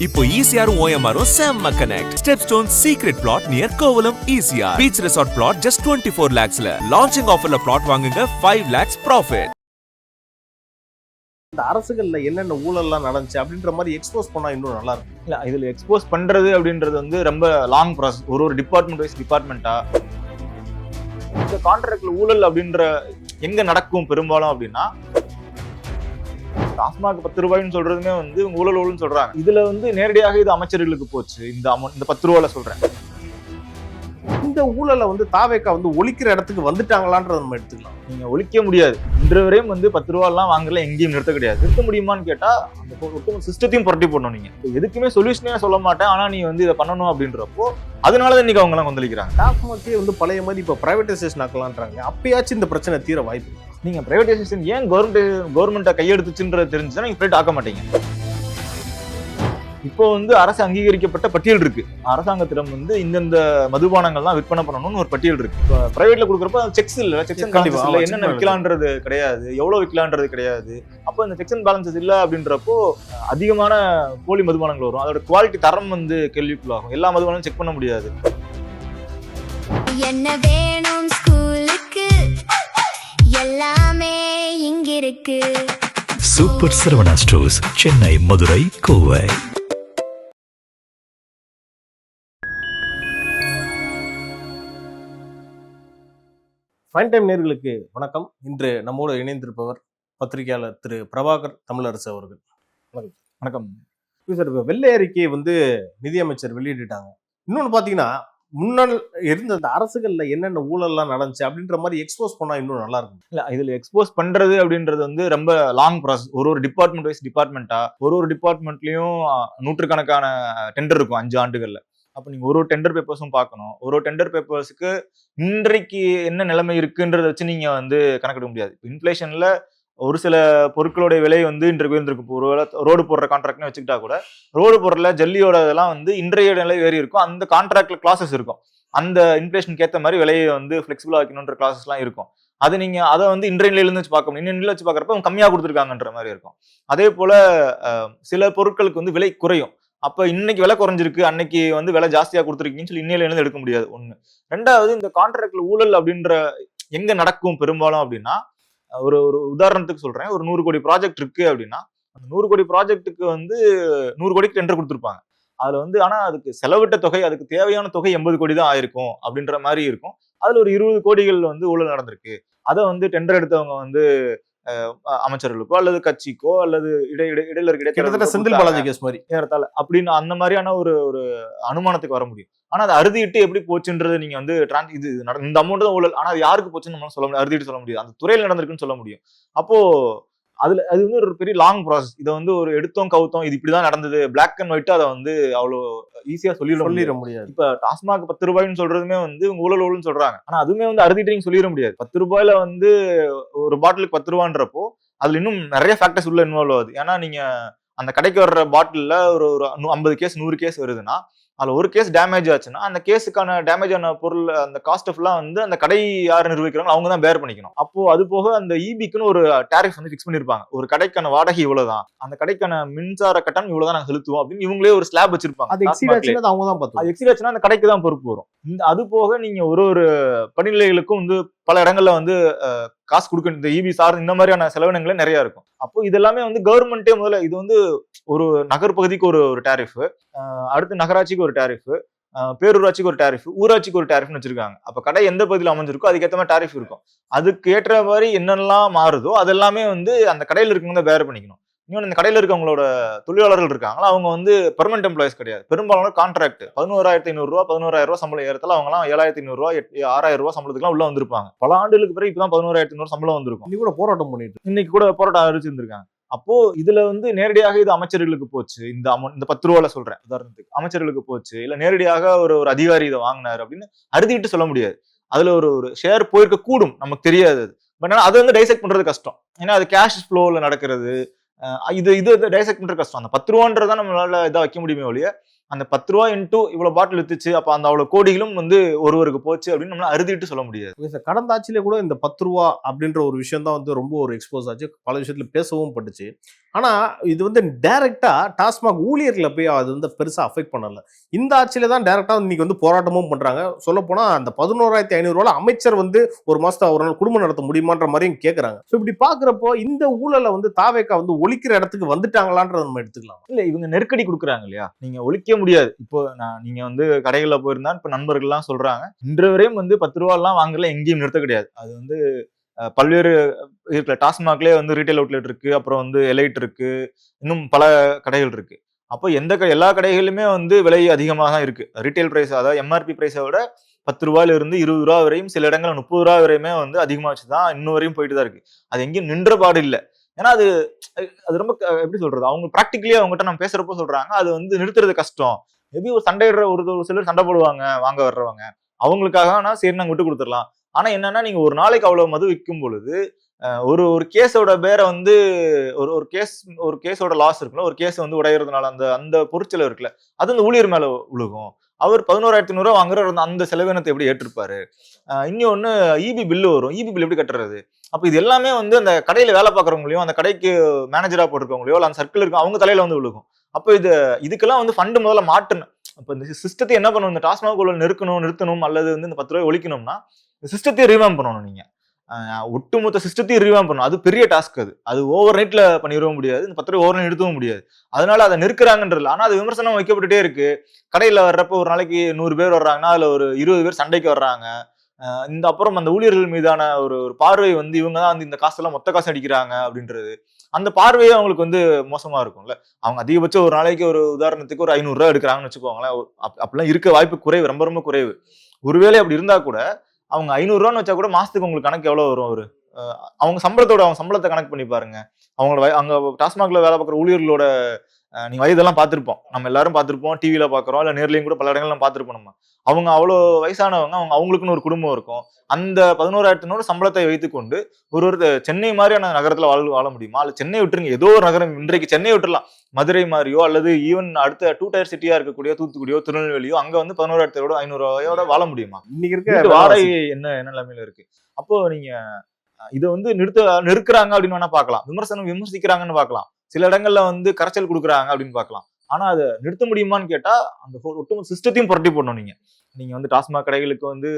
இப்போ ECR OMR செம்ம connect. Stepstone secret plot near Kovalam ECR. Beach resort plot just 24 lakhs ல. Launching offerல plot வாங்குங்க 5 lakhs profit. இந்த அரசுகள்ல என்னென்ன ஊழல்லாம் நடந்துச்சு அப்படின்ற மாதிரி எக்ஸ்போஸ் பண்ணா இன்னும் நல்லா இருக்கும். இல்ல இதுல எக்ஸ்போஸ் பண்றது அப்படின்றது வந்து ரொம்ப லாங் ப்ராசஸ். ஒரு டிபார்ட்மெண்ட் வைஸ் டிபார்ட்மெண்டா இந்த கான்ட்ராக்ட்ல ஊழல் அப்படின்ற எங்க நடக்கும் பெரும்பாலும் அப்படின்னா டாஸ்மாக் 10 ரூபாய்ன்னு சொல்றதுமே வந்து ஊழல் ஊழல்னு சொல்றாங்க. இதுல வந்து நேரடியாக இது அமைச்சர்களுக்கு போச்சு. இந்த அமௌண்ட் இந்த 10 ரூபாயில சொல்றேன். இந்த ஊழலை வந்து தாவேக்கா வந்து ஒழிக்கிற இடத்துக்கு வந்துட்டாங்களான்றத நம்ம எடுத்துக்கலாம். நீங்க ஒழிக்க முடியாது. இன்று வரையும் வந்து 10 ரூபாய்லாம் வாங்கல எங்கேயும் நிறுத்த கிடையாது. நிறுத்த முடியுமான்னு கேட்டா அந்த ஒட்டுமொத்த சிஸ்டத்தையும் புரட்டி போடணும். நீங்க எதுக்குமே சொல்யூஷனே சொல்ல மாட்டேன், ஆனா நீ வந்து இதை பண்ணணும் அப்படின்றப்போ அதனாலதான் இன்னைக்கு அவங்க எல்லாம் கொந்தளிக்கிறாங்க. டாஸ்மாகே வந்து பழைய மாதிரி இப்ப பிரைவேடைசேஷன் ஆக்கலான்றாங்க. அப்பயாச்சும் இந்த பிரச்சனை தீர வாய்ப்பு. நீங்க பிரைவேடைசேஷன் ஏன் கவர்மெண்ட்டை கையெடுத்துச்சுன்றது தெரிஞ்சுன்னா நீங்க பிரைவேட் ஆக்க மாட்டீங்க. இப்போ வந்து அரசு அங்கீகரிக்கப்பட்ட பட்டியல் இருக்கு. அரசாங்கத்திடம் வந்து இந்தந்த மதுபானங்கள் தான் விற்பனை பண்ணணும்னு ஒரு பட்டியல் இருக்கு. இப்போ பிரைவேட்ல கொடுக்குறப்ப செக்ஸ் இல்ல, செக்ஸ் அண்ட் பேலன்சஸ் இல்ல, என்னென்ன விற்கலான்றது கிடையாது, எவ்வளவு விற்கலான்றது கிடையாது. அப்போ இந்த செக்ஸ் அண்ட் பேலன்சஸ் இல்ல அப்படின்றப்போ அதிகமான போலி மதுபானங்கள் வரும். அதோட குவாலிட்டி தரம் வந்து கேள்விக்குள்ளாகும். எல்லா மதுபானங்களும் செக் பண்ண முடியாது. என்ன வேணும் ஸ்கூலுக்கு எல்லாமே இங்க இருக்கு. Super Saravana stores, Chennai, Madurai, Kovai. Fine time நேயர்களுக்கு வணக்கம். இன்று நம்மோடு இணைந்திருப்பவர் பத்திரிகையாளர் திரு பிரபாகர் தமிழரசு அவர்கள். வணக்கம் சார், இப்போ வெள்ளை அறிக்கையை வந்து நிதியமைச்சர் வெளியிட்டுட்டாங்க. இன்னொன்று பார்த்தீங்கன்னா முன்னாள் இருந்த அந்த அரசுகள்ல என்னென்ன ஊழல்லாம் நடந்துச்சு அப்படின்ற மாதிரி எக்ஸ்போஸ் பண்ணா இன்னும் நல்லா இருக்கும். இல்ல இதுல எக்ஸ்போஸ் பண்றது அப்படின்றது வந்து ரொம்ப லாங் ப்ராசஸ். ஒரு டிபார்ட்மெண்ட் வைஸ் டிபார்ட்மெண்டா ஒரு டிபார்ட்மெண்ட்லயும் நூற்றுக்கணக்கான டெண்டர் இருக்கும் 5 ஆண்டுகள்ல. அப்ப நீங்க ஒரு டெண்டர் பேப்பர்ஸும் பார்க்கணும். ஒரு டெண்டர் பேப்பர்ஸுக்கு இன்றைக்கு என்ன நிலைமை இருக்குன்றத வச்சு நீங்க வந்து கணக்கிட முடியாது. இன்ஃபிளேஷன்ல ஒரு சில பொருட்களுடைய விலை வந்து இன்றைக்கு உயர்ந்திருக்கும். ஒருவேளை ரோடு போடுற கான்ட்ராக்ட்னு வச்சுக்கிட்டா கூட ரோடு போடுறதுல ஜல்லியோட இதெல்லாம் வந்து இன்றைய நிலை ஏறி இருக்கும். அந்த கான்ட்ராக்ட்ல கிளாஸஸ் இருக்கும். அந்த இன்ஃபிளேஷனுக்கு ஏற்ற மாதிரி விலையை வந்து ஃபிளெக்சிபிளா வைக்கணுன்ற கிளாஸஸ்லாம் இருக்கும். அது நீங்க அதை வந்து இன்றைய நிலையில வச்சு பார்க்கணும். இன்னும் நிலையில வச்சு பார்க்கறப்ப கம்மியா கொடுத்துருக்காங்கன்ற மாதிரி இருக்கும். அதே போல சில பொருட்களுக்கு வந்து விலை குறையும். அப்ப இன்னைக்கு விலை குறைஞ்சிருக்கு, அன்னைக்கு வந்து விலை ஜாஸ்தியா கொடுத்துருக்கீங்கன்னு சொல்லி இன்னையில இருந்து எடுக்க முடியாது. ஒண்ணு. ரெண்டாவது, இந்த கான்ட்ராக்ட்ல ஊழல் அப்படின்ற எங்க நடக்கும் பெரும்பாலும் அப்படின்னா, ஒரு உதாரணத்துக்கு சொல்றேன். ஒரு 100 கோடி ப்ராஜெக்ட் இருக்கு அப்படின்னா, அந்த 100 கோடி ப்ராஜெக்ட்டுக்கு வந்து 100 கோடிக்கு டெண்டர் கொடுத்துருப்பாங்க. அதுல வந்து ஆனா அதுக்கு செலவிட்ட தொகை, அதுக்கு தேவையான தொகை 80 கோடி தான் ஆயிருக்கும் அப்படின்ற மாதிரி இருக்கும். அதுல ஒரு 20 கோடிகள் வந்து ஊழல் நடந்திருக்கு. அதை வந்து டெண்டர் எடுத்தவங்க வந்து அமைச்சர்களுக்கோ அல்லது கட்சிக்கோ அல்லது இடையில கிட்டத்தட்ட செந்தில் பாலாஜி கேஸ் மாதிரி ஏறத்தால அப்படின்னு அந்த மாதிரியான ஒரு அனுமானத்துக்கு வர முடியும். ஆனா அது அறுதிட்டு எப்படி போச்சுன்றது நீங்க வந்து இது இந்த அமௌண்ட் தான் ஊழல், ஆனா அது யாருக்கு போச்சுன்னு நம்ம சொல்ல முடியாது, அறுதிட்டு சொல்ல முடியாது. அந்த துறையில் நடந்திருக்குன்னு சொல்ல முடியும். அப்போ அது வந்து ஒரு பெரிய லாங் ப்ராசஸ். இதை வந்து ஒரு எடுத்தோம் கவுத்தோம் இது இப்படிதான் நடந்தது பிளாக் அண்ட் ஒயிட் அதை வந்து அவ்வளவு ஈஸியா சொல்லிட முடியாது. இப்ப டாஸ்மாக் 10 ரூபாய்ன்னு சொல்றதுமே வந்து ஊழல் ஊழல்னு சொல்றாங்க. ஆனா அதுவுமே வந்து அறுதிட்டு நீங்க சொல்லிட முடியாது. 10 ரூபாயில வந்து ஒரு பாட்டிலுக்கு 10 ரூபான்றப்போ அதுல இன்னும் நிறைய ஃபேக்டர்ஸ் உள்ள இன்வால்வ் ஆகுது. ஏன்னா நீங்க அந்த கடைக்கு வர்ற பாட்டில்ல ஒரு 50 கேஸ் 100 கேஸ் வருதுன்னா அதுல ஒரு கேஸ் டேமேஜ் ஆச்சுன்னா அந்த கேஸுக்கான டேமேஜ் ஆன பொருள் அந்த காஸ்ட் எல்லாம் வந்து அந்த கடை யார் நிர்வகிக்கிறாங்க அவங்க தான் பேர் பண்ணிக்கணும். அப்போ அது போக அந்த இபிக்குன்னு ஒரு டாரிஃப் வந்து ஃபிக்ஸ் பண்ணிருப்பாங்க. ஒரு கடைக்கான வாடகை இவ்வளவுதான், அந்த கடைக்கான மின்சார கட்டணம் இவ்வளவுதான் நாங்க செலுத்துவோம் அப்படின்னு இவங்களே ஒரு ஸ்லாப் வச்சிருப்பாங்க. அது எக்ஸீட் அவங்க தான் பார்த்து, அது எக்ஸீட் ஆச்சுன்னா அந்த கடைக்கு தான் பொறுப்பு வரும். அது போக நீங்க ஒரு படிநிலைகளுக்கும் வந்து பல இடங்கள்ல வந்து காசு கொடுக்க இந்த இபி சார் இந்த மாதிரியான செலவினங்களே நிறைய இருக்கும். அப்போ இதெல்லாமே வந்து கவர்மெண்டே முதல்ல இது வந்து ஒரு நகர்பகுதிக்கு ஒரு டாரிஃப், அடுத்து நகராட்சிக்கு ஒரு டாரிஃப், பேரூராட்சிக்கு ஒரு டாரிஃப், ஊராட்சிக்கு ஒரு டாரிஃப்னு வச்சிருக்காங்க. அப்ப கடை எந்த பகுதியில் அமைஞ்சிருக்கோ அதுக்கேற்ற மாதிரி டாரிஃப் இருக்கும். அதுக்கு ஏற்ற மாதிரி என்னெல்லாம் மாறுதோ அதெல்லாமே வந்து அந்த கடையில் இருக்கவங்க தான் பேர் பண்ணிக்கணும். இன்னொன்று, இந்த கடையில் இருக்கவங்களோட தொழிலாளர்கள் இருக்காங்களா அவங்க வந்து பெர்மனன்ட் எம்ப்ளாயிஸ் கிடையாது. பெரும்பாலான கான்ட்ராக்ட் 11,500 ரூபா 11,000 ரூபா சம்பளம் ஏறத்தால அவங்கலாம் 7,500 ரூபா 6,000 ரூபா சம்பளத்துக்குலாம் உள்ள வந்திருப்பாங்க. பல ஆண்டுகளுக்கு பிறகு இப்பதான் 11,500 சம்பளம் வந்திருக்கும். இன்னைக்கு கூட போராட்டம் பண்ணிட்டு இன்னைக்கு கூட போராட்டம் அறிவிச்சிருந்திருக்காங்க. அப்போ இதுல வந்து நேரடியாக இது அமைச்சர்களுக்கு போச்சு. இந்த அமௌண்ட் இந்த 10 ரூபால சொல்றேன் உதாரணத்துக்கு அமைச்சர்களுக்கு போச்சு, இல்ல நேரடியாக ஒரு அதிகாரி இதை வாங்கினாரு அப்படின்னு அறுதிட்டு சொல்ல முடியாது. அதுல ஒரு ஷேர் போயிருக்க கூடும், நமக்கு தெரியாது. பட் ஆனா அதை வந்து டைசெக்ட் பண்றது கஷ்டம். ஏன்னா அது கேஷ் ஃப்ளோல நடக்கிறது. இது டைசெக்ட் பண்றது கஷ்டம். அந்த 10 ரூபான்றதான் நம்மளால இதை வைக்க முடியுமே ஒழிய அந்த 10 ரூபா இன்டூ இவ்வளவு பாட்டில் வித்துச்சு, அப்ப அந்த அவ்வளவு கோடிகளும் வந்து ஒருவருக்கு போச்சு அப்படின்னு நம்மளால அறுதிட்டு சொல்ல முடியாது. ஓகே சார், கடந்த ஆட்சியிலே கூட இந்த 10 ரூபா அப்படின்ற ஒரு விஷயம் தான் வந்து ரொம்ப ஒரு எக்ஸ்போஸ் ஆச்சு, பல விஷயத்துல பேசவும் பட்டுச்சு. ஆனா இது வந்து டைரக்டா டாஸ்மாக் ஊழியர்களை போய் அது வந்து பெருசா அஃபெக்ட் பண்ணல. இந்த ஆட்சியில தான் டைரக்டா இன்னைக்கு வந்து போராட்டமும் பண்றாங்க. சொல்ல போனா அந்த 11,500 அமைச்சர் வந்து ஒரு மாசத்தை ஒரு நாள் குடும்பம் நடத்த முடியுமான்ற மாதிரியும் கேட்கறாங்க. ஸோ இப்படி பாக்குறப்போ இந்த ஊழலை வந்து தாவேக்கா வந்து ஒழிக்கிற இடத்துக்கு வந்துட்டாங்களான்றத நம்ம எடுத்துக்கலாம். இல்ல இவங்க நெருக்கடி கொடுக்குறாங்க இல்லையா, நீங்க ஒழிக்க முடியாது. இப்போ நீங்க வந்து கடைகள்ல போயிருந்தா இப்ப நண்பர்கள் எல்லாம் சொல்றாங்க, இன்று வரையும் வந்து 10 ரூபா எல்லாம் வாங்கல, எங்கேயும் நிறுத்த கிடையாது. அது வந்து பல்வேறு இருக்குல்ல, டாஸ்மாக்லேயே வந்து ரீட்டைல் அவுட்லெட் இருக்கு, அப்புறம் வந்து எலைட் இருக்கு, இன்னும் பல கடைகள் இருக்கு. அப்போ எல்லா கடைகளிலுமே வந்து விலை அதிகமாக தான் இருக்கு. ரீட்டைல் பிரைஸ், அதாவது எம்ஆர்பி பிரைஸை விட 10 ரூபாயில இருந்து 20 ரூபா வரையும், சில இடங்கள்ல 30 ரூபா வரையுமே வந்து அதிகமா வச்சுதான் இன்னும் வரையும் போயிட்டு தான் இருக்கு. அது எங்கேயும் நின்ற பாடு இல்லை. ஏன்னா அது அது ரொம்ப எப்படி சொல்றது, அவங்க ப்ராக்டிகலி அவங்ககிட்ட நம்ம பேசுறப்போ சொல்றாங்க அது வந்து நிறுத்துறது கஷ்டம். மேபி ஒரு சண்டையிடுற ஒரு சிலர் சண்டை போடுவாங்க வாங்க வர்றவங்க, அவங்களுக்காக சரி நாங்க விட்டு கொடுத்துடலாம். ஆனா என்னன்னா, நீங்க ஒரு நாளைக்கு அவ்வளவு மது விற்கும் பொழுது ஒரு கேஸோட பேரை வந்து ஒரு கேஸோட லாஸ் இருக்குல்ல, ஒரு கேஸ் வந்து உடையறதுனால அந்த பொருட்செலவு இருக்குல்ல, அது அந்த ஊழியர் மேல விழுகும். அவர் 11,500 வாங்குற அந்த செலவினத்தை எப்படி ஏற்றிருப்பாரு? இன்னொன்னு இபி பில்லு வரும், இபி பில் எப்படி கட்டுறது? அப்ப இது எல்லாமே வந்து அந்த கடையில வேலை பார்க்கறவங்களையும், அந்த கடைக்கு மேனேஜரா போட்டிருக்கவங்களையோ, அந்த சர்க்கிள் இருக்கு அவங்க தலையில வந்து விழுகும். அப்ப இதுக்கெல்லாம் வந்து ஃபண்டு முதல்ல மாட்டணும். அப்ப இந்த சிஸ்டத்தை என்ன பண்ணணும், இந்த டாஸ்மாக் ஊழல் நிறுத்தணும், அல்லது வந்து இந்த 10 ரூபாய் ஒழிக்கணும்னா இந்த சிஸ்டத்தையே ரீவாம் பண்ணணும். நீங்க ஒட்டுமொத்த சிஸ்டத்தையும் ரீவாம் பண்ணணும். அது பெரிய டாஸ்க். அது ஓவர் நைட்ல பண்ணிடவும் முடியாது, இந்த 10 ரூபாய் ஓவர் நைட் நிறுத்தவும் முடியாது. அதனால அதை நிற்கிறாங்கன்றது. ஆனா அது விமர்சனம் வைக்கப்பட்டுட்டே இருக்கு. கடையில வர்றப்ப ஒரு நாளைக்கு 100 பேர் வர்றாங்கன்னா அதுல ஒரு 20 பேர் சண்டைக்கு வர்றாங்க. அப்புறம் அந்த ஊழியர்கள் மீதான ஒரு பார்வை வந்து இவங்க தான் வந்து இந்த காசெல்லாம் மொத்த காசு அடிக்கிறாங்க அப்படின்றது, அந்த பார்வையே அவங்களுக்கு வந்து மோசமா இருக்கும்ல. அவங்க அதிகபட்சம் ஒரு நாளைக்கு ஒரு உதாரணத்துக்கு ஒரு 500 ரூபாய் எடுக்கிறாங்கன்னு வச்சுக்கோங்களேன். அப்படிலாம் இருக்க வாய்ப்பு குறைவு, ரொம்ப ரொம்ப குறைவு. ஒருவேளை அப்படி இருந்தா கூட அவங்க 500 ரூபான்னு வச்சா கூட மாசத்துக்கு உங்களுக்கு கணக்கு எவ்வளவு வரும்? அவங்க சம்பளத்தை கணக்கு பண்ணி பாருங்க. அவங்களோட அங்க டாஸ்மாக்ல வேலை பார்க்குற ஊழியர்களோட நீங்க வயதெல்லாம் பார்த்திருப்போம், நம்ம எல்லாரும் பார்த்திருப்போம், டிவில பாக்குறோம், இல்ல நேர்லயும் கூட பல இடங்கள்ல பார்த்திருப்போம். நம்ம அவங்க அவ்வளவு வயசானவங்க, அவங்களுக்குன்னு ஒரு குடும்பம் இருக்கும். அந்த 11,500 சம்பளத்தை வைத்துக்கொண்டு ஒரு சென்னை மாதிரியான நகரத்துல வாழ முடியுமா? அல்ல சென்னை விட்டுருங்க, ஏதோ ஒரு நகரம், இன்றைக்கு சென்னை விட்டுறலாம், மதுரை மாதிரியோ அல்லது ஈவன் அடுத்த 2 டயர் சிட்டியா இருக்கக்கூடிய தூத்துக்குடியோ திருநெல்வேலியோ, அங்க வந்து 11,500 ரூபாயோட வாழ முடியுமா? இன்னைக்கு இருக்க வாடகை என்ன நிலைமையில இருக்கு? அப்போ நீங்க இதை வந்து நெருக்குறாங்க அப்படின்னு வேணா பார்க்கலாம், விமர்சிக்கிறாங்கன்னு பார்க்கலாம், சில இடங்கள்ல வந்து கரைச்சல் கொடுக்குறாங்க அப்படின்னு பார்க்கலாம். ஆனா அதை நிறுத்த முடியுமான்னு கேட்டா அந்த ஒட்டுமொத்த சிஸ்டத்தையும் புரட்டி போடணும். நீங்க வந்து டாஸ்மாக் கடைகளுக்கு வந்து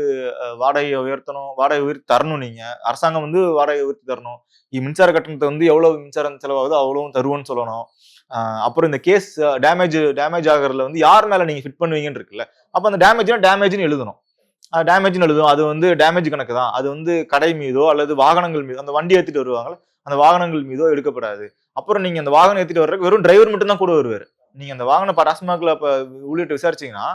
வாடகையை உயர்த்தி தரணும். நீங்க அரசாங்கம் வந்து வாடகை உயர்த்தி தரணும். மின்சார கட்டணத்தை வந்து எவ்வளவு மின்சாரம் செலவாகுதோ அவ்வளவும் தருவோன்னு சொல்லணும். அப்புறம் இந்த கேஸ் டேமேஜ் ஆகிறதுல வந்து யார் மேல நீங்க ஃபிட் பண்ணுவீங்கன்னு இருக்குல்ல, அப்ப அந்த டேமேஜ்னு எழுதணும். அது வந்து டேமேஜ் கணக்கு தான். அது வந்து கடை மீதோ அல்லது வாகனங்கள் மீதோ, அந்த வண்டி ஏத்திட்டு வருவாங்கல்ல, அந்த வாகனங்கள் மீதோ எடுக்கப்படாது. அப்புறம் நீங்க அந்த வாகனம் ஏத்திட்டு வர்றதுக்கு வெறும் டிரைவர் மட்டும் தான் கூட வருவாரு. நீங்க அந்த வாகனம் டாஸ்மாக்ல ஊழியர்கிட்ட விசாரிச்சீங்கன்னா,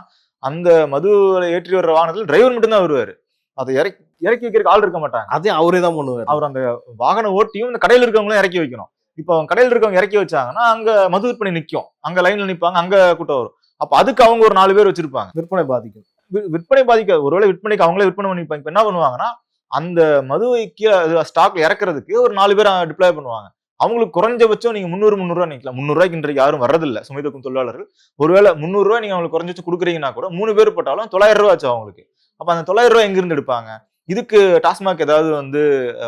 அந்த மதுவை ஏற்றி வர்ற வாகனத்துல டிரைவர் மட்டும் தான் வருவாரு. அதை இறக்கி வைக்கிறதுக்கு ஆள் இருக்க மாட்டாங்க. அதே அவரே தான் பண்ணுவார். அவர் அந்த வாகன ஓட்டியும் இந்த கடையில இருக்கவங்களும் இறக்கி வைக்கணும். இப்போ அவங்க கடையில இருக்கவங்க இறக்கி வச்சாங்கன்னா அங்க மது விற்பனை நிற்கும், அங்க லைன்ல நிற்பாங்க, அங்க கூட்டம் வரும். அப்ப அதுக்கு அவங்க ஒரு 4 பேர் வச்சிருப்பாங்க. விற்பனை பாதிக்கும். விற்பனை பாதிக்காது, ஒருவேளை விற்பனைக்கு அவங்களே விற்பனை பண்ணிப்பாங்க. இப்ப என்ன பண்ணுவாங்கன்னா, அந்த மதுவை ஸ்டாக்ல இறக்குறதுக்கு ஒரு 4 பேர் டிப்ளாய் பண்ணுவாங்க. அவங்களுக்கு குறைஞ்சபட்சம் நீங்க 300 ரூபாய் நிக்கலாம். 300 ரூபாய்க்கு இன்றைக்கு யாரும் வர்றதில்லை சுமைதூக்கும் தொழிலாளர்கள். ஒருவேளை 300 ரூபாய் நீங்க அவங்களுக்கு குறைஞ்சு கொடுக்குறீங்கன்னா கூட 3 பேர் போட்டாலும் 900 ரூபாய் ஆச்சு அவங்களுக்கு. அப்ப அந்த 900 ரூபாய் எங்க இருந்து எடுப்பாங்க? இதுக்கு டாஸ்மாக் ஏதாவது வந்து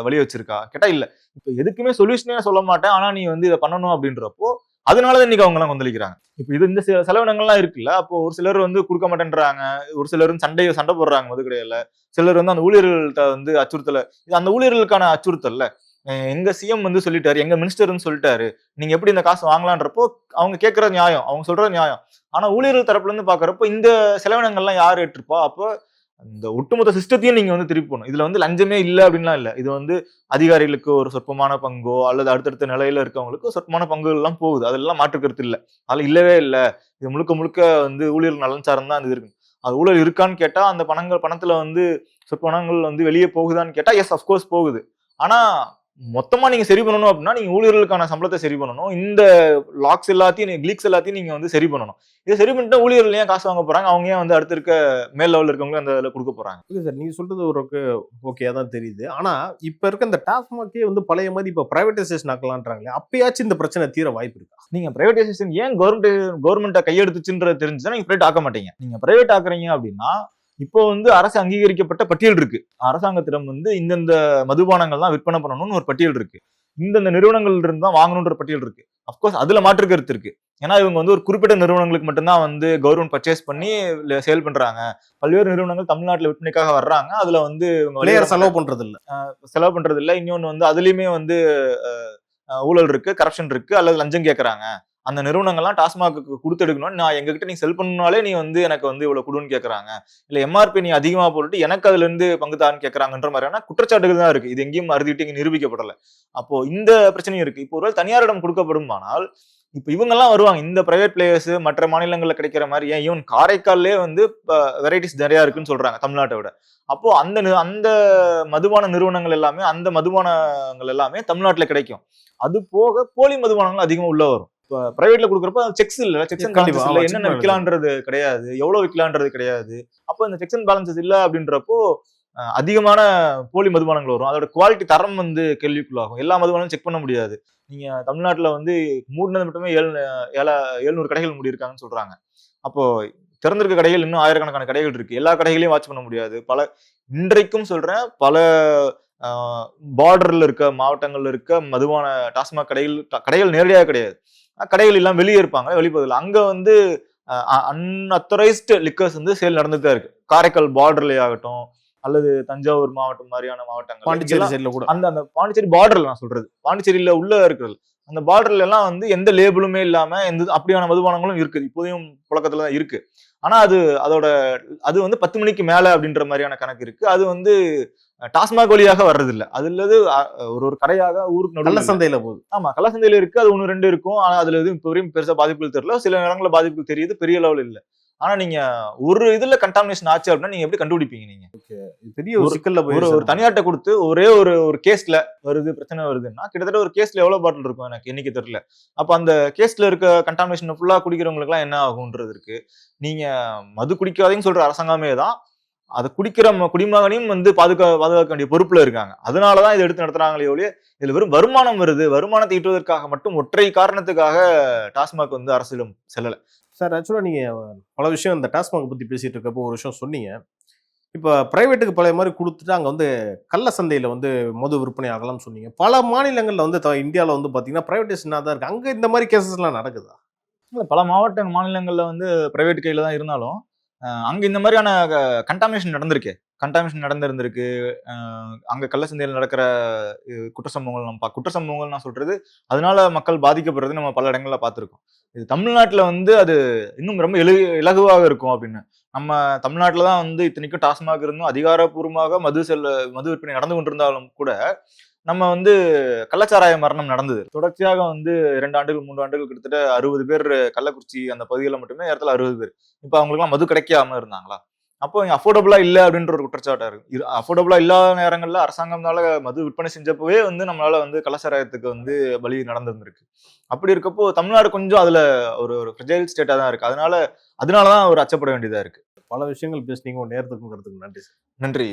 வழி வச்சிருக்கா கேட்டா இல்ல. இப்ப எதுக்குமே சொல்யூஷனே சொல்ல மாட்டேன், ஆனா நீ வந்து இதை பண்ணணும் அப்படின்றப்போ அதனாலதான் இன்னைக்கு அவங்க எல்லாம் கொந்தளிக்கிறாங்க. இப்ப இந்த செலவினங்கள்லாம் இருக்குல்ல, அப்போ ஒரு சிலர் வந்து கொடுக்க மாட்டேன்றாங்க, ஒரு சிலர் சண்டை போடுறாங்க மது கடையில, சிலர் வந்து அந்த ஊழியர்கள்ட்ட வந்து அச்சுறுத்தல. இது அந்த ஊழியர்களுக்கான அச்சுறுத்தல்ல. எங்க சிஎம் வந்து சொல்லிட்டாரு, எங்க மினிஸ்டர்னு சொல்லிட்டாரு, நீங்க எப்படி இந்த காசு வாங்கலான்றப்போ அவங்க கேட்கற நியாயம், அவங்க சொல்ற நியாயம். ஆனா ஊழியர்கள் தரப்புல இருந்து பாக்குறப்போ இந்த செலவினங்கள்லாம் யார் ஏற்றிருப்பா? அப்போ இந்த ஒட்டுமொத்த சிஸ்டத்தையும் நீங்க வந்து திருப்பி போகணும். இதுல வந்து லஞ்சமே இல்லை அப்படின்லாம் இல்லை. இது வந்து அதிகாரிகளுக்கு ஒரு சொற்பமான பங்கோ அல்லது அடுத்தடுத்த நிலையில இருக்கவங்களுக்கு சொற்பமான பங்குகள் எல்லாம் போகுது, அதெல்லாம் மாற்றுக்கருத்து இல்லை. அதுல இல்லவே இல்லை. இது முழுக்க வந்து ஊழியர் நலன் சார்ந்து தான் இது இருக்கு. அது ஊழல் இருக்கான்னு கேட்டா அந்த பணத்துல வந்து சொற்பணங்கள் வந்து வெளியே போகுதான்னு கேட்டா எஸ் அப்கோர்ஸ் போகுது. ஆனா மொத்தமா நீங்க சரி பண்ணணும் அப்படின்னா நீங்க ஊழியர்களுக்கான சம்பளத்தை சரி பண்ணணும், இந்த லாக்ஸ் எல்லாத்தையும் கிளீக்ஸ் எல்லாத்தையும் நீங்க வந்து சரி பண்ணணும். இதை சரி பண்ணிட்டு ஊழியர்கள் ஏன் காசு வாங்க போறாங்க, அவங்க ஏன் வந்து அடுத்து இருக்க மேல் லெவல்ல இருக்கவங்களும் அந்த இதில் கொடுக்க போறாங்க? இல்லை சார், நீங்க சொல்றது ஒரு ஓகே தான் தெரியுது. ஆனா இப்ப இருக்க இந்த டாஸ்மாகே வந்து பழைய மாதிரி இப்ப பிரைவேடைசேஷன் ஆக்கலான்றாங்களே, அப்பயாச்சும் இந்த பிரச்சனை தீர வாய்ப்பு இருக்கா? நீங்க பிரைவேடைசேஷன் ஏன் கவர்மெண்ட்டை கையெடுத்துச்சுன்றது தெரிஞ்சுதான் நீங்க பிரைவேட் ஆக்க மாட்டீங்க. நீங்க பிரைவேட் ஆக்குறீங்க அப்படின்னா இப்போ வந்து அரசு அங்கீகரிக்கப்பட்ட பட்டியல் இருக்கு. அரசாங்கத்திடம் வந்து இந்தந்த மதுபானங்கள் தான் விற்பனை பண்ணணும்னு ஒரு பட்டியல் இருக்கு. இந்தந்த நிறுவனங்கள் இருந்து தான் வாங்கணுன்ற பட்டியல் இருக்கு. அப்கோர்ஸ் அதுல மாற்று கருத்து இருக்கு. ஏன்னா இவங்க வந்து ஒரு குறிப்பிட்ட நிறுவனங்களுக்கு மட்டும்தான் வந்து கவர்மெண்ட் பர்ச்சேஸ் பண்ணி சேல் பண்றாங்க. பல்வேறு நிறுவனங்கள் தமிழ்நாட்டுல விற்பனைக்காக வர்றாங்க. அதுல வந்து பிளேயர் செலவு பண்றது இல்ல. செலவு பண்றது இல்ல. இன்னொன்னு வந்து அதுலயுமே வந்து ஊழல் இருக்கு, கரப்ஷன் இருக்கு, அல்லது லஞ்சம் கேட்கறாங்க. அந்த நிறுவனங்கள்லாம் டாஸ்மாக்கு கொடுத்தெடுக்கணும், நான் எங்ககிட்ட நீ செல் பண்ணாலே நீ வந்து எனக்கு வந்து இவ்வளவு கொடுன்னு கேட்கறாங்க, இல்ல எம்ஆர்பி நீ அதிகமா போட்டுட்டு எனக்கு அதுல இருந்து பங்குதான்னு கேட்கறாங்கன்ற மாதிரியான குற்றச்சாட்டுகள் தான் இருக்கு. இது எங்கேயும் அறுதிட்டு இங்க நிரூபிக்கப்படல. அப்போ இந்த பிரச்சனையும் இருக்கு. இப்போ ஒருவேளை தனியாரிடம் கொடுக்கப்படுமானால் இப்ப இவங்க எல்லாம் வருவாங்க, இந்த பிரைவேட் பிளேயர்ஸ் மற்ற மாநிலங்கள்ல கிடைக்கிற மாதிரி, ஏன் ஈவன் காரைக்கால்லே வந்து வெரைட்டிஸ் நிறைய இருக்குன்னு சொல்றாங்க தமிழ்நாட்டை விட. அப்போ அந்த மதுபான நிறுவனங்கள் எல்லாமே, அந்த மதுபானங்கள் எல்லாமே தமிழ்நாட்டுல கிடைக்கும். அது போக போலி மதுபானங்கள் அதிகமா உள்ள வரும். இப்போ பிரைவேட்ல கொடுக்குறப்ப செக்ஸ் இல்ல, செக்ஸ் அண்ட் பேலன்சஸ் இல்ல, என்னென்ன விற்கலான்றது கிடையாது, எவ்வளவு விற்கலான்றது கிடையாது. அப்போ இந்த செக்ஸ் அண்ட் பேலன்சஸ் இல்ல அப்படின்றப்போ அதிகமான போலி மதுபானங்கள் வரும். அதோட குவாலிட்டி தரம் வந்து கேள்விக்குள்ளாகும். எல்லா மதுபானங்களும் செக் பண்ண முடியாது. நீங்க தமிழ்நாட்டுல வந்து மூடினது மட்டுமே 700 கடைகள் மூடியிருக்காங்கன்னு சொல்றாங்க. அப்போ திறந்திருக்க கடைகள் இன்னும் ஆயிரக்கணக்கான கடைகள் இருக்கு. எல்லா கடைகளையும் வாட்ச் பண்ண முடியாது. இன்றைக்கும் சொல்றேன், பல பார்டர்ல இருக்க மாவட்டங்கள்ல இருக்க மதுபான டாஸ்மாக் கடைகள் நேரடியாக கிடையாது, கடைகள் எல்லாம் வெளியே இருப்பாங்க, வெளிப்பகுதியில். அங்க வந்து அன்அத்தரைஸ்டு லிக்கர்ஸ் வந்து சேல் நடந்துட்டு தான் இருக்கு. காரைக்கால் பார்டர்லயே ஆகட்டும், அல்லது தஞ்சாவூர் மாவட்டம் மாதிரியான மாவட்டங்கள், பாண்டிச்சேரி சைடுல கூட, அந்த பாண்டிச்சேரி பார்டர்ல நான் சொல்றது, பாண்டிச்சேரியில உள்ள இருக்கிறது, அந்த பார்டர்ல எல்லாம் வந்து எந்த லேபிளுமே இல்லாம எந்த அப்படியான மதுபானங்களும் இருக்குது, இப்போதையும் புழக்கத்துல தான் இருக்கு. ஆனா அது வந்து 10 மணிக்கு மேல அப்படின்ற மாதிரியான கணக்கு இருக்கு. அது வந்து டாஸ்மாக் வழியாக வர்றது இல்ல. அது இல்லது ஒரு கடையாக ஊருக்கு நல்ல சந்தையில போகுது. ஆமா, கள்ளசந்தையில இருக்கு. அது 1-2 இருக்கும். ஆனா அதுல எதுவும் இப்போ வரையும் பெருசா பாதிப்புகள் தெரியல. சில நேரங்களில் பாதிப்புகள் தெரியுது, பெரிய லெவல் இல்ல. ஆனா நீங்க ஒரு இதுல கண்டாமினேஷன் ஆச்சு அப்படின்னா நீங்க எப்படி கண்டுபிடிப்பீங்க? நீங்க பெரிய ஒரு சிக்கல்ல ஒரு தனியார்ட்ட கொடுத்து ஒரே ஒரு கேஸ்ல வருது, பிரச்சனை வருதுன்னா கிட்டத்தட்ட ஒரு கேஸ்ல எவ்வளவு பாட்டில் இருக்கும் எனக்கு எண்ணிக்கை தெரியல. அப்ப அந்த கேஸ்ல இருக்க கண்டாமினேஷன் ஃபுல்லா குடிக்கிறவங்களுக்கு எல்லாம் என்ன ஆகும்ன்றது இருக்கு. நீங்க மது குடிக்காதீங்கன்னு சொல்ற அரசாங்கமே தான் அதை குடிக்கிற குடிமகனையும் வந்து பாதுகாக்க வேண்டிய பொறுப்புல இருக்காங்க. அதனாலதான் இதை எடுத்து நடத்துறாங்களே ஒழிய இதுல வெறும் வருமானம் வருது, வருமானத்தை ஈட்டுவதற்காக மட்டும் ஒற்றை காரணத்துக்காக டாஸ்மாக் வந்து அரசிடம் செல்லல. சார், ஆக்சுவலா நீங்க பல விஷயம் இந்த டாஸ்மாக் பத்தி பேசிட்டு இருக்கப்போ ஒரு விஷயம் சொன்னீங்க. இப்ப பிரைவேட்டுக்கு பழைய மாதிரி கொடுத்துட்டு அங்க வந்து கள்ள சந்தையில வந்து மது விற்பனை ஆகலாம்னு சொன்னீங்க. பல மாநிலங்கள்ல வந்து இந்தியாவில வந்து பாத்தீங்கன்னா பிரைவேடைசேஷனா தான் இருக்கு. அங்க இந்த மாதிரி கேசஸ் எல்லாம் நடக்குதா? பல மாநிலங்கள்ல வந்து பிரைவேட் கையில தான் இருந்தாலும் அங்க இந்த மாதிரியான கண்டாமினேஷன் நடந்திருக்கு. அங்க கள்ள சந்தையில் நடக்கிற குற்ற சம்பவங்கள் நான் சொல்றது, அதனால மக்கள் பாதிக்கப்படுறது நம்ம பல இடங்கள்ல பார்த்திருக்கோம். இது தமிழ்நாட்டுல வந்து அது இன்னும் ரொம்ப இலகுவாக இருக்கும் அப்படின்னு. நம்ம தமிழ்நாட்டுல தான் வந்து இத்தனைக்கும் டாஸ்மாக் இருந்தும் அதிகாரப்பூர்வமாக மது விற்பனை நடந்து கொண்டிருந்தாலும் கூட நம்ம வந்து கள்ளச்சாராய மரணம் நடந்தது. தொடர்ச்சியாக வந்து 2 ஆண்டுகள் 3 ஆண்டுகள் கிட்டத்தட்ட 60 பேர் கள்ளக்குறிச்சி அந்த பகுதியில் மட்டுமே இடத்துல 60 பேர். இப்ப அவங்களுக்குலாம் மது கிடைக்காம இருந்தாங்களா? அப்போ அஃபோர்டபுளா இல்ல அப்படின்ற ஒரு குற்றச்சாட்டா இருக்கு. அஃபோர்டபுளா இல்லாத நேரங்கள்ல அரசாங்கம்னால மது விற்பனை செஞ்சப்பவே வந்து நம்மளால வந்து கள்ளச்சாராயத்துக்கு வந்து பலி நடந்திருந்திருக்கு. அப்படி இருக்கப்போ தமிழ்நாடு கொஞ்சம் அதுல ஒரு ஃப்ரெஜைல் ஸ்டேட்டா தான் இருக்கு. அதனாலதான் ஒரு அச்சப்பட வேண்டியதா இருக்கு. பல விஷயங்கள் பேசுனீங்க, நேரத்துக்கும் நன்றி சார். நன்றி.